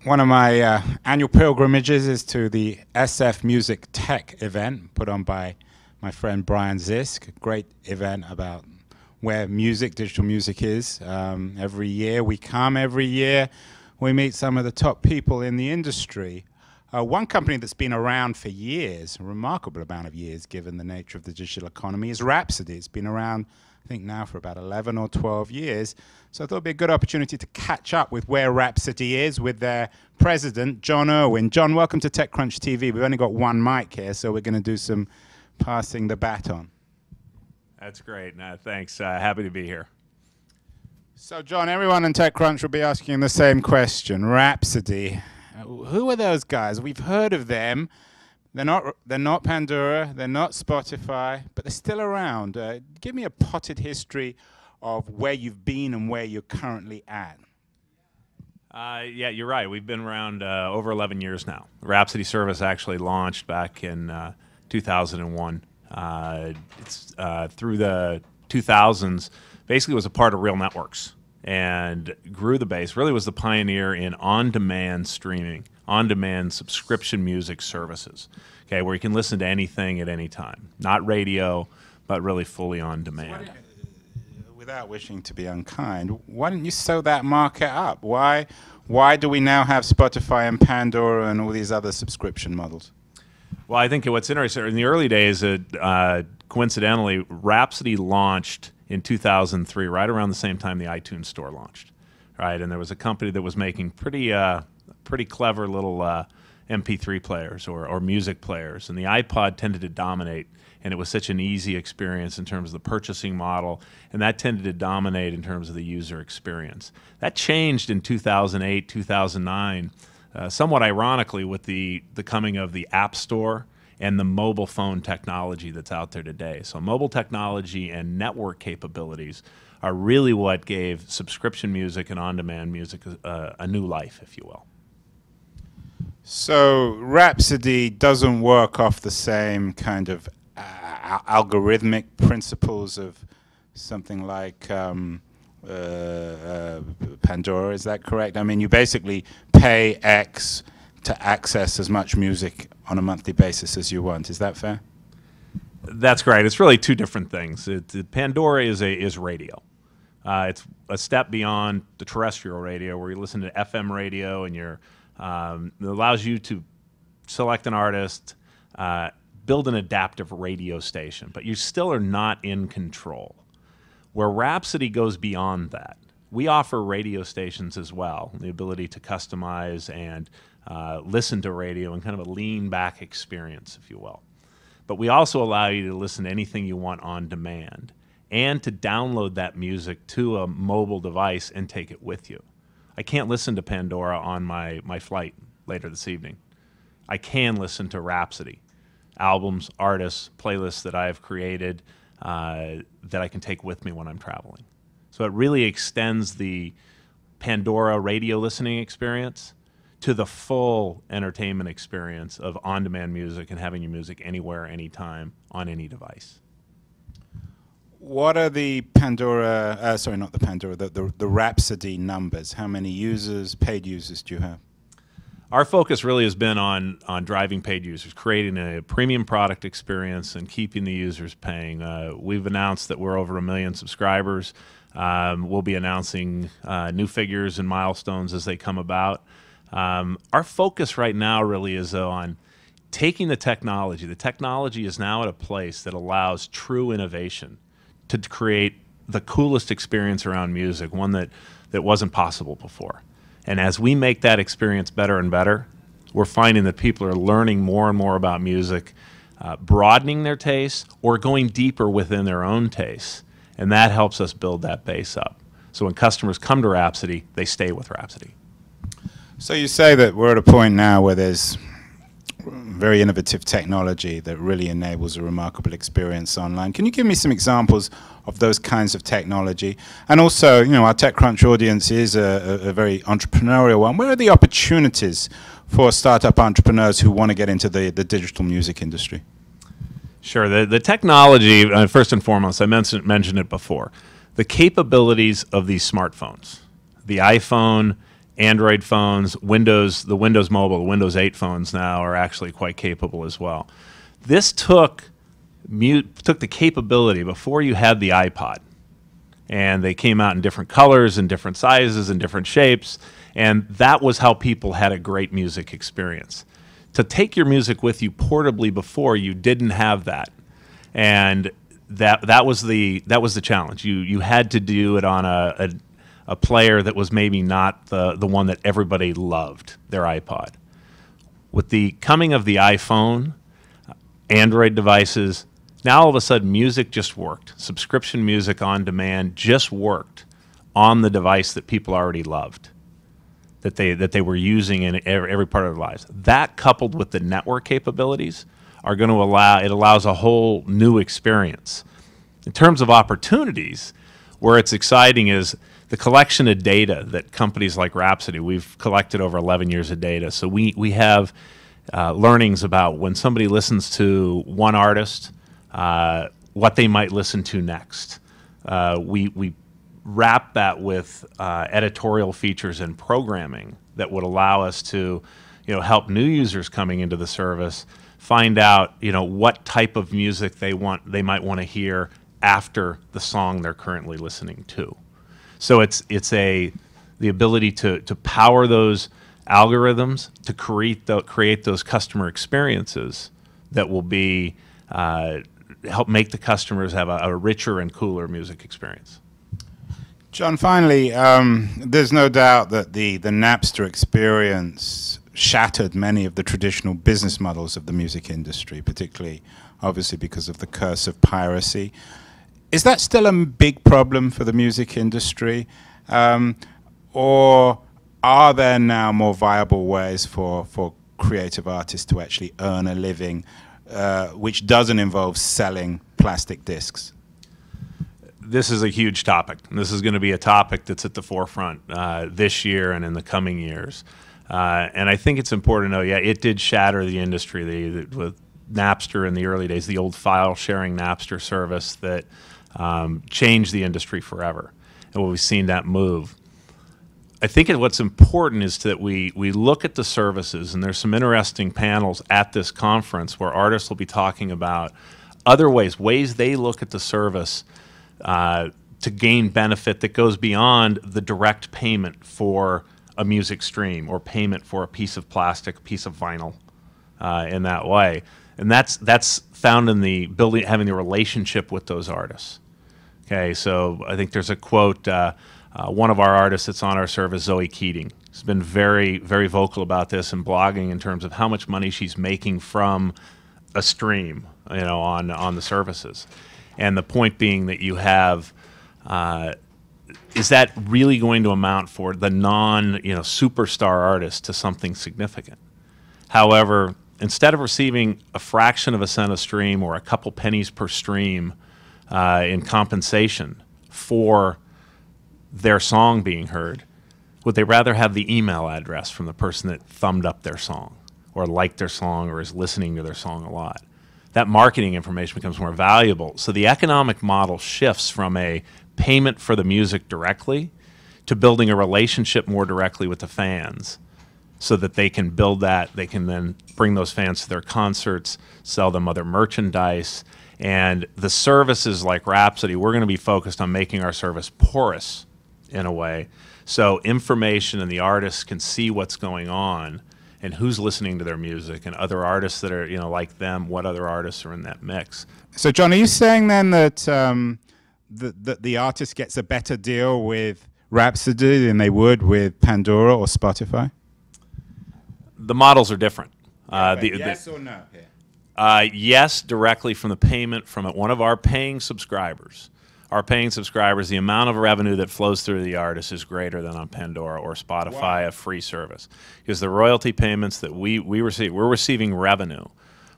One of my annual pilgrimages is to the SF Music Tech event put on by my friend Brian Zisk. A great event about where music, digital music is. Every year we come, every year we meet some of the top people in the industry. One company that's been around for years, a remarkable amount of years given the nature of the digital economy, is Rhapsody. It's been around, I think, now for about 11 or 12 years. So I thought it'd be a good opportunity to catch up with where Rhapsody is with their president, Jon Irwin. Jon, welcome to TechCrunch TV. We've only got one mic here, so we're going to do some passing the baton. That's great. Thanks. Happy to be here. So, Jon, everyone in TechCrunch will be asking the same question. Rhapsody. Who are those guys? We've heard of them. They're not Pandora, they're not Spotify, but they're still around. Give me a potted history of where you've been and where you're currently at. Yeah, you're right. We've been around over 11 years now. The Rhapsody service actually launched back in 2001. It's through the 2000s, basically was a part of Real Networks and grew the base. Really was the pioneer in on-demand streaming, on-demand subscription music services, okay, where you can listen to anything at any time. Not radio, but really fully on demand. Without wishing to be unkind, why didn't you sew that market up? Why do we now have Spotify and Pandora and all these other subscription models? Well, I think what's interesting, in the early days, coincidentally, Rhapsody launched in 2003, right around the same time the iTunes Store launched, right? And there was a company that was making pretty clever little MP3 players or music players, and the iPod tended to dominate, and it was such an easy experience in terms of the purchasing model, and that tended to dominate in terms of the user experience. That changed in 2008, 2009, somewhat ironically with the coming of the App Store and the mobile phone technology that's out there today. So mobile technology and network capabilities are really what gave subscription music and on-demand music a new life, if you will. So Rhapsody doesn't work off the same kind of algorithmic principles of something like Pandora, is that correct? I mean, you basically pay X to access as much music on a monthly basis as you want. Is that fair? That's great. It's really two different things. Pandora is radio. It's a step beyond the terrestrial radio where you listen to FM radio and it allows you to select an artist, build an adaptive radio station, but you still are not in control. Where Rhapsody goes beyond that, we offer radio stations as well, the ability to customize and listen to radio in kind of a lean-back experience, if you will. But we also allow you to listen to anything you want on demand and to download that music to a mobile device and take it with you. I can't listen to Pandora on my flight later this evening. I can listen to Rhapsody, albums, artists, playlists that I have created that I can take with me when I'm traveling. So it really extends the Pandora radio listening experience to the full entertainment experience of on-demand music and having your music anywhere, anytime, on any device. What are the Pandora, sorry, not the Pandora, the Rhapsody numbers? How many users, paid users do you have? Our focus really has been on driving paid users, creating a premium product experience and keeping the users paying. We've announced that we're over 1 million subscribers. We'll be announcing new figures and milestones as they come about. Our focus right now really is on taking the technology. The technology is now at a place that allows true innovation to create the coolest experience around music, one that wasn't possible before. And as we make that experience better and better, we're finding that people are learning more and more about music, broadening their tastes or going deeper within their own tastes. And that helps us build that base up. So when customers come to Rhapsody, they stay with Rhapsody. So you say that we're at a point now where there's very innovative technology that really enables a remarkable experience online. Can you give me some examples of those kinds of technology? And also, you know, our TechCrunch audience is a very entrepreneurial one. Where are the opportunities for startup entrepreneurs who want to get into the digital music industry? Sure. The technology, first and foremost, I mentioned it before. The capabilities of these smartphones, the iPhone Android phones, the Windows Mobile, the Windows 8 phones now are actually quite capable as well. This took the capability before you had the iPod, and they came out in different colors and different sizes and different shapes, and that was how people had a great music experience. To take your music with you portably before, you didn't have that, and that was the challenge. You had to do it on a player that was maybe not the one that everybody loved, their iPod. With the coming of the iPhone, Android devices, now all of a sudden music just worked. Subscription music on demand just worked on the device that people already loved, that they were using in every part of their lives. That, coupled with the network capabilities, are going to allows a whole new experience. In terms of opportunities, where it's exciting is the collection of data that companies like Rhapsody, we've collected over 11 years of data. So we have learnings about when somebody listens to one artist, what they might listen to next. We wrap that with editorial features and programming that would allow us to, help new users coming into the service find out, what type of music they might want to hear after the song they're currently listening to. So it's the ability to power those algorithms to create those customer experiences that will be help make the customers have a richer and cooler music experience. Jon, finally, there's no doubt that the Napster experience shattered many of the traditional business models of the music industry, particularly, obviously, because of the curse of piracy. Is that still a big problem for the music industry? Or are there now more viable ways for creative artists to actually earn a living, which doesn't involve selling plastic discs? This is a huge topic. This is going to be a topic that's at the forefront this year and in the coming years. And I think it's important to know, it did shatter the industry. With Napster in the early days, the old file-sharing Napster service that changed the industry forever. And we've seen that move. I think what's important is that we look at the services, and there's some interesting panels at this conference where artists will be talking about other ways they look at the service to gain benefit that goes beyond the direct payment for a music stream or payment for a piece of plastic, a piece of vinyl in that way. And that's found in the having the relationship with those artists. Okay, so I think there's a quote, one of our artists that's on our service, Zoe Keating, has been very, very vocal about this and blogging in terms of how much money she's making from a stream, on the services. And the point being that you have, is that really going to amount for the superstar artist to something significant? However, instead of receiving a fraction of a cent a stream or a couple pennies per stream in compensation for their song being heard, would they rather have the email address from the person that thumbed up their song or liked their song or is listening to their song a lot? That marketing information becomes more valuable. So the economic model shifts from a payment for the music directly to building a relationship more directly with the fans so that they can build that. They can then bring those fans to their concerts, sell them other merchandise. And the services like Rhapsody, we're going to be focused on making our service porous in a way so information and the artists can see what's going on and who's listening to their music and other artists that are, like them, what other artists are in that mix. So, Jon, are you saying then that the artist gets a better deal with Rhapsody than they would with Pandora or Spotify? The models are different. Yes or no here? Yes, directly from the payment from one of our paying subscribers. Our paying subscribers, the amount of revenue that flows through the artist is greater than on Pandora or Spotify, a free service. Because the royalty payments that we receive, we're receiving revenue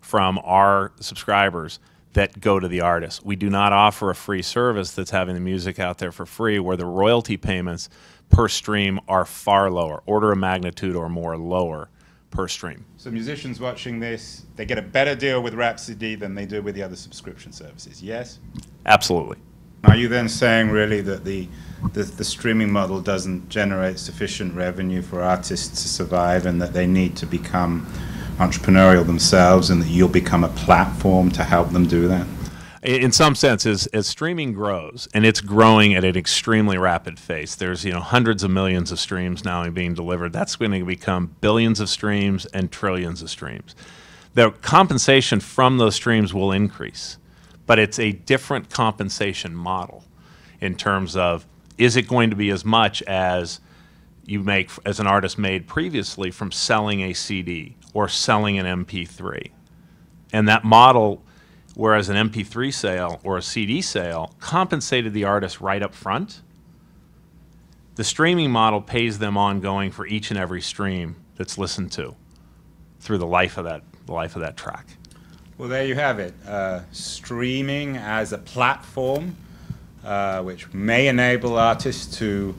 from our subscribers that go to the artist. We do not offer a free service that's having the music out there for free where the royalty payments per stream are far lower, order of magnitude or more lower per stream. So musicians watching this, they get a better deal with Rhapsody than they do with the other subscription services, yes? Absolutely. Are you then saying really that the streaming model doesn't generate sufficient revenue for artists to survive, and that they need to become entrepreneurial themselves, and that you'll become a platform to help them do that? In some sense, as streaming grows, and it's growing at an extremely rapid pace, there's hundreds of millions of streams now being delivered. That's going to become billions of streams and trillions of streams. The compensation from those streams will increase, but it's a different compensation model in terms of, is it going to be as much as you make as an artist made previously from selling a CD or selling an MP3? And that model, whereas an MP3 sale or a CD sale compensated the artist right up front, the streaming model pays them ongoing for each and every stream that's listened to through the life of that track. Well, there you have it. Streaming as a platform, which may enable artists to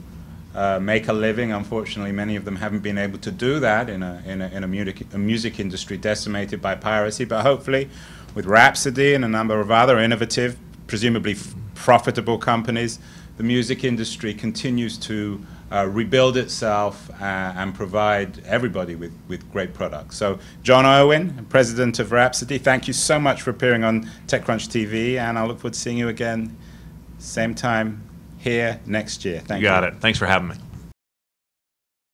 make a living. Unfortunately, many of them haven't been able to do that in a music industry decimated by piracy. But hopefully, with Rhapsody and a number of other innovative, presumably profitable companies, the music industry continues to rebuild itself and provide everybody with great products. So, Jon Irwin, president of Rhapsody, thank you so much for appearing on TechCrunch TV, and I look forward to seeing you again, same time here next year. Thank you. You got it. Thanks for having me.